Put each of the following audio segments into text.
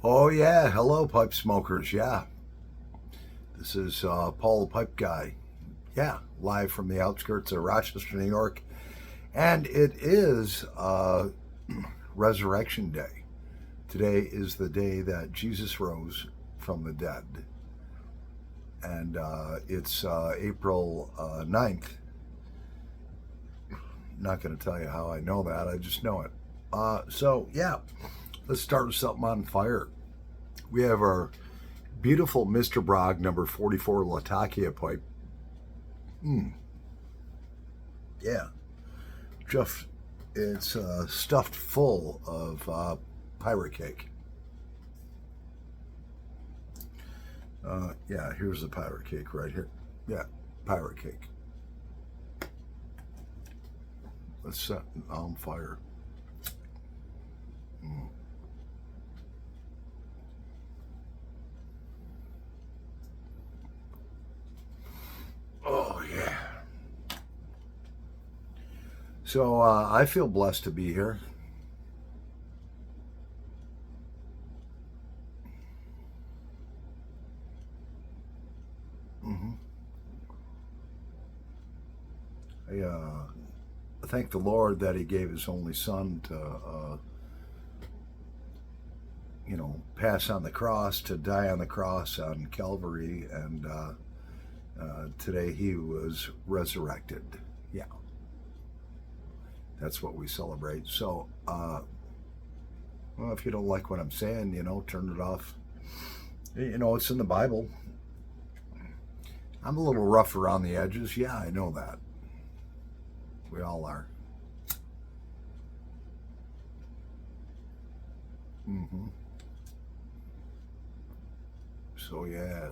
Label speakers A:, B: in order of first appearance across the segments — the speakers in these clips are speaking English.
A: Oh yeah, hello pipe smokers. Yeah, this is Paul the Pipe Guy. Yeah, live from the outskirts of Rochester, New York, and it is Resurrection Day. Today is the day that Jesus rose from the dead, and it's April 9th. Not going to tell you how I know that. I just know it. So yeah, let's start with something on fire. We have our beautiful Mr. Bragg number 44 Latakia pipe. Yeah, just it's stuffed full of pirate cake. Yeah, here's the pirate cake right here. Yeah, pirate cake. Let's set it on fire. Oh yeah. So I feel blessed to be here. hmm I thank the Lord that He gave His only Son to, pass on the cross, to die on the cross on Calvary, and today He was resurrected. Yeah, that's what we celebrate. So, well, if you don't like what I'm saying, turn it off. It's in the Bible. I'm a little rough around the edges. Yeah, I know that. We all are. hmm So, yeah.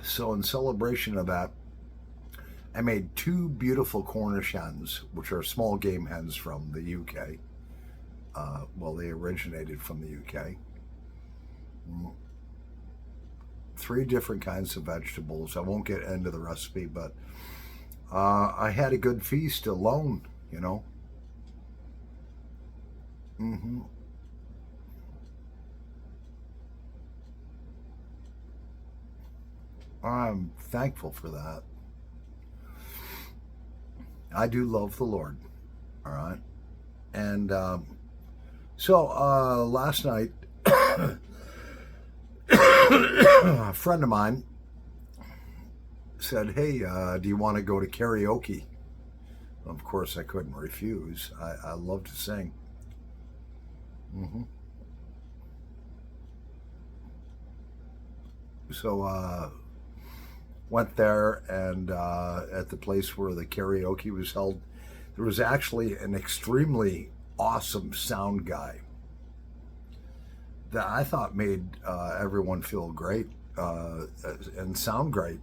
A: So, in celebration of that, I made two beautiful Cornish hens, which are small game hens from the UK. Well, they originated from the UK. Three different kinds of vegetables. I won't get into the recipe, but I had a good feast alone. hmm I'm thankful for that. I do love the Lord. All right. And so last night, a friend of mine said, "Hey, do you want to go to karaoke?" Of course, I couldn't refuse. I love to sing. hmm So went there, and at the place where the karaoke was held, there was actually an extremely awesome sound guy that I thought made everyone feel great and sound great.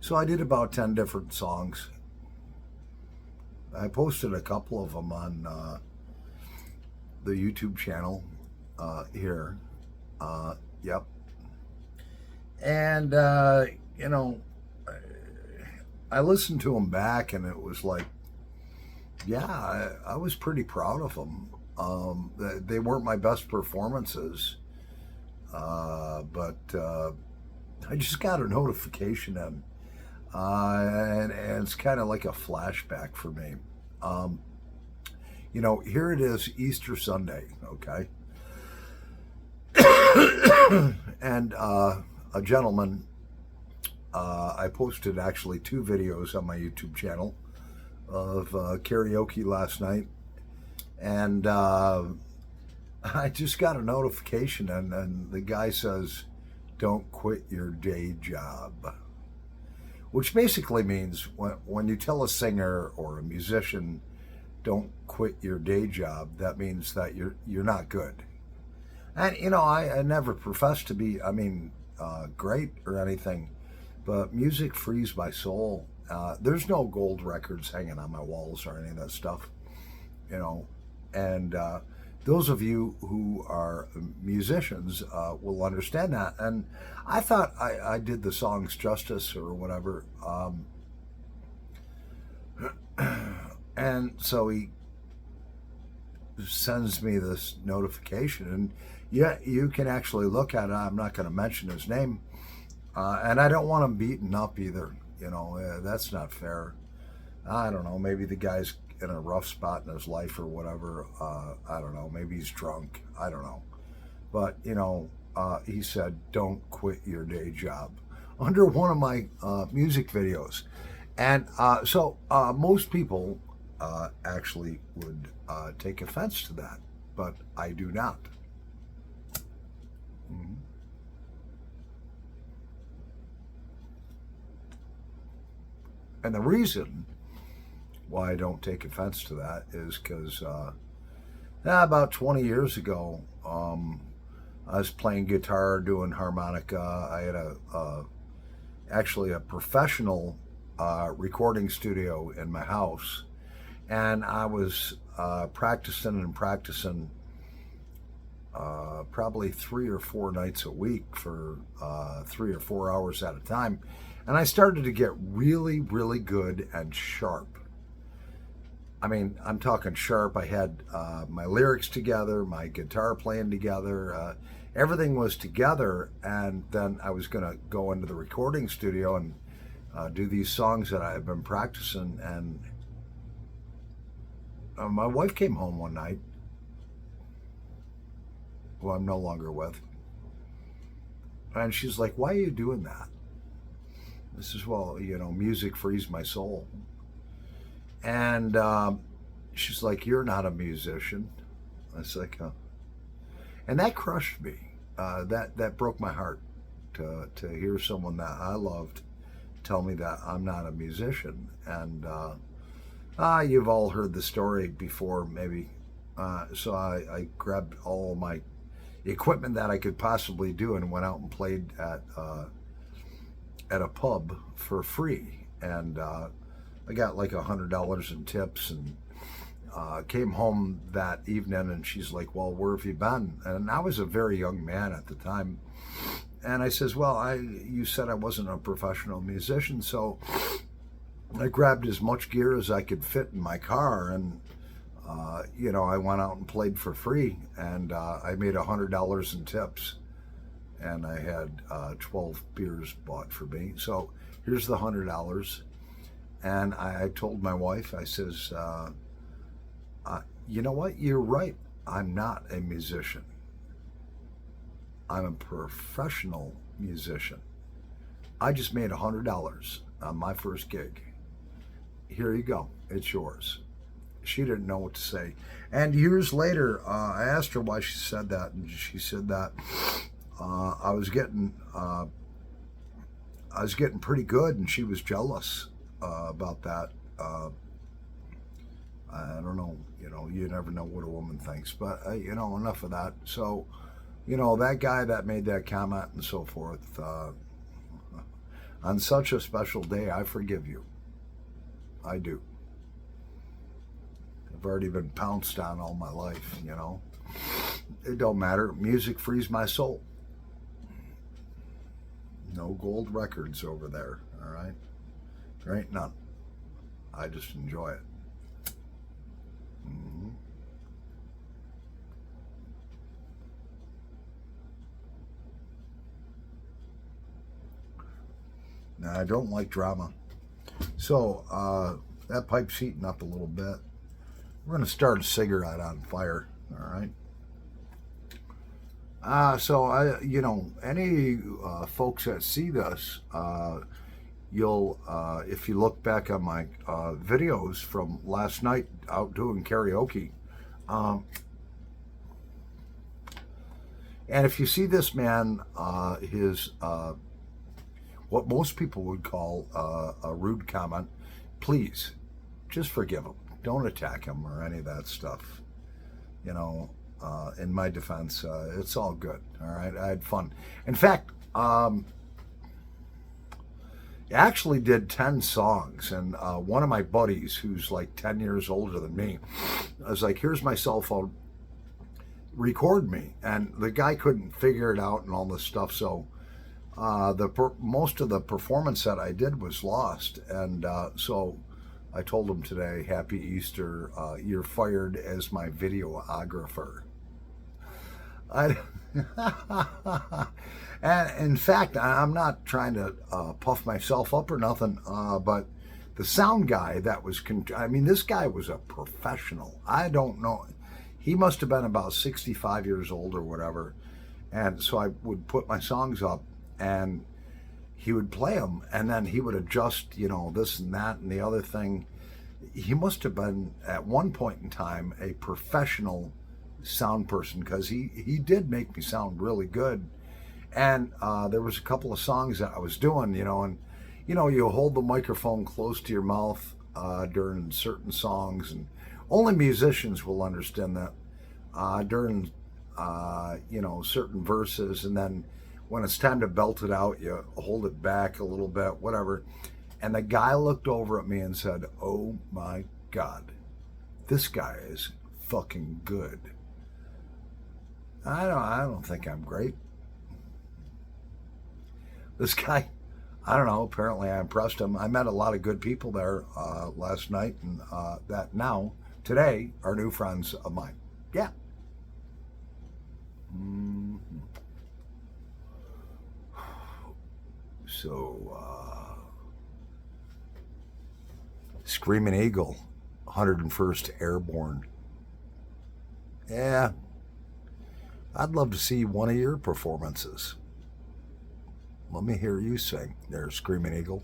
A: So I did about 10 different songs. I posted a couple of them on the YouTube channel here. Yep. And, I listened to them back, and it was like, yeah, I was pretty proud of them. They weren't my best performances, but I just got a notification, and it's kind of like a flashback for me. Um, here it is, Easter Sunday, okay? And a gentleman, I posted actually two videos on my YouTube channel of karaoke last night, and I just got a notification, and the guy says, "Don't quit your day job," which basically means when you tell a singer or a musician, "Don't quit your day job," that means that you're not good. And I never professed to be, great or anything, but music frees my soul. There's no gold records hanging on my walls or any of that stuff, you know. And those of you who are musicians will understand that. And I thought I did the songs justice or whatever. And so sends me this notification, and yeah, you can actually look at it. I'm not going to mention his name, and I don't want him beaten up either. That's not fair. I don't know. Maybe the guy's in a rough spot in his life or whatever. I don't know. Maybe he's drunk. I don't know. But he said, "Don't quit your day job," under one of my music videos, and so most people actually would take offense to that, but I do not. Mhm. And the reason why I don't take offense to that is because about 20 years ago, I was playing guitar, doing harmonica. I had actually a professional recording studio in my house, and I was practicing and practicing probably 3 or 4 nights a week for 3 or 4 hours at a time. And I started to get really, really good and sharp. I mean, I'm talking sharp. I had my lyrics together, my guitar playing together. Everything was together. And then I was going to go into the recording studio and do these songs that I had been practicing. And my wife came home one night, who I'm no longer with. And she's like, "Why are you doing that?" I says, "Well, music frees my soul." And she's like, "You're not a musician." I was like, "Huh." And that crushed me. That broke my heart to hear someone that I loved tell me that I'm not a musician. And you've all heard the story before, maybe. So I grabbed all my equipment that I could possibly do and went out and played at a pub for free. And I got like $100 in tips, and came home that evening, and she's like, "Well, where have you been?" And I was a very young man at the time. And I says, "Well, you said I wasn't a professional musician." So I grabbed as much gear as I could fit in my car, and I went out and played for free, and I made $100 in tips, and I had 12 beers bought for me. So here's the $100. And I told my wife, I says, "You know what? You're right. I'm not a musician. I'm a professional musician. I just made $100 on my first gig. Here you go. It's yours." She didn't know what to say. And years later, I asked her why she said that, and she said that I was getting pretty good, and she was jealous about that. I don't know. You never know what a woman thinks, but enough of that. So, that guy that made that comment and so forth, on such a special day, I forgive you. I do. I've already been pounced on all my life, It don't matter. Music frees my soul. No gold records over there, all right? There ain't none. I just enjoy it. Mm-hmm. Now, I don't like drama. So, that pipe's heating up a little bit. We're going to start a cigarette on fire, all right? So, any folks that see this, you'll, if you look back on my videos from last night out doing karaoke, and if you see this man, his, what most people would call a rude comment, please, just forgive him. Don't attack him or any of that stuff. In my defense, it's all good. All right, I had fun. In fact, I actually did 10 songs, and one of my buddies, who's like 10 years older than me, I was like, "Here's my cell phone, record me." And the guy couldn't figure it out and all this stuff, so most of the performance that I did was lost. And so I told him today, Happy Easter, you're fired as my videographer. I, and in fact, I'm not trying to puff myself up or nothing, but the sound guy that was, I mean, this guy was a professional. I don't know. He must have been about 65 years old or whatever. And so I would put my songs up and he would play them, and then he would adjust, this and that and the other thing. He must have been, at one point in time, a professional sound person, because he did make me sound really good. And there was a couple of songs that I was doing, and you hold the microphone close to your mouth during certain songs, and only musicians will understand that during certain verses, and then when it's time to belt it out, you hold it back a little bit, whatever. And the guy looked over at me and said, "Oh my God, this guy is fucking good." I don't think I'm great. This guy, I don't know, apparently I impressed him. I met a lot of good people there last night, and that now, today, are new friends of mine. Yeah. Mm-hmm. So, Screaming Eagle, 101st Airborne. Yeah, I'd love to see one of your performances. Let me hear you sing there, Screaming Eagle.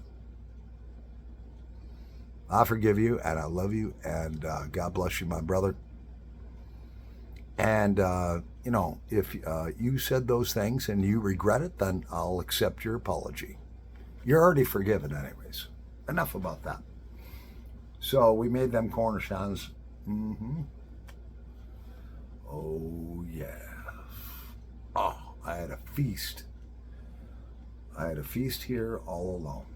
A: I forgive you, and I love you, and God bless you, my brother. And, if you said those things and you regret it, then I'll accept your apology. You're already forgiven anyways. Enough about that. So we made them Cornishons. Mm-hmm. Oh, yeah. Oh, I had a feast. I had a feast here all alone.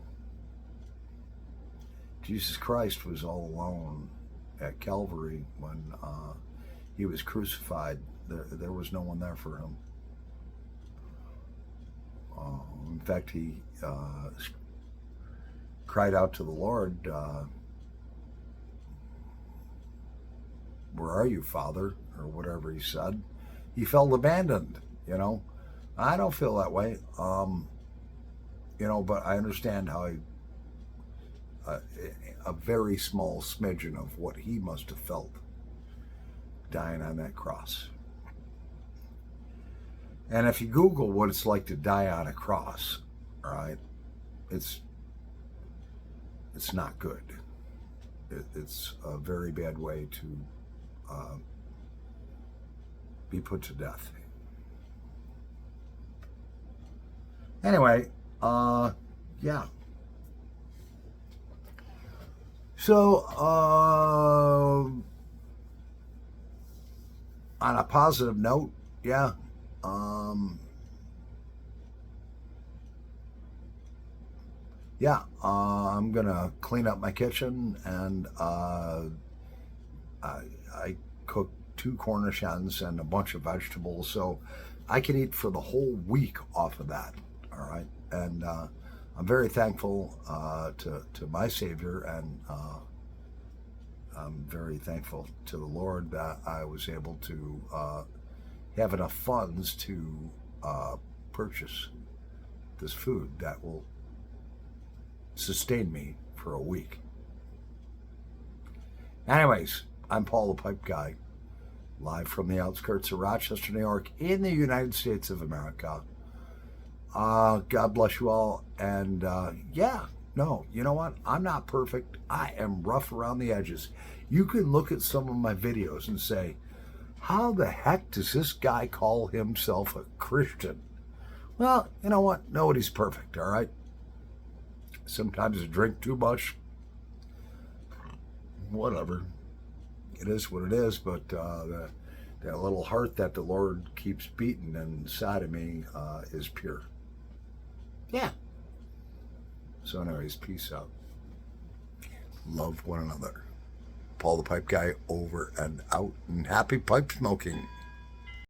A: Jesus Christ was all alone at Calvary when he was crucified. There was no one there for him. In fact, he cried out to the Lord, "Where are you, Father?" or whatever he said. He felt abandoned, I don't feel that way, but I understand how a very small smidgen of what he must have felt dying on that cross. And if you Google what it's like to die on a cross, all right, it's not good. It's a very bad way to be put to death. Anyway, yeah. So, on a positive note, yeah, I'm gonna clean up my kitchen, and I cooked 2 Cornishons and a bunch of vegetables, so I can eat for the whole week off of that. All right, and I'm very thankful to my Savior, and I'm very thankful to the Lord that I was able to have enough funds to purchase this food that will sustain me for a week. Anyways, I'm Paul the Pipe Guy, live from the outskirts of Rochester, New York, in the United States of America. God bless you all. And no, you know what? I'm not perfect. I am rough around the edges. You can look at some of my videos and say, how the heck does this guy call himself a Christian? Well, you know what? Nobody's perfect, all right? Sometimes I drink too much. Whatever. It is what it is, but that little heart that the Lord keeps beating inside of me is pure. Yeah. So anyways, peace out. Love one another. Paul the Pipe Guy over and out, and happy pipe smoking.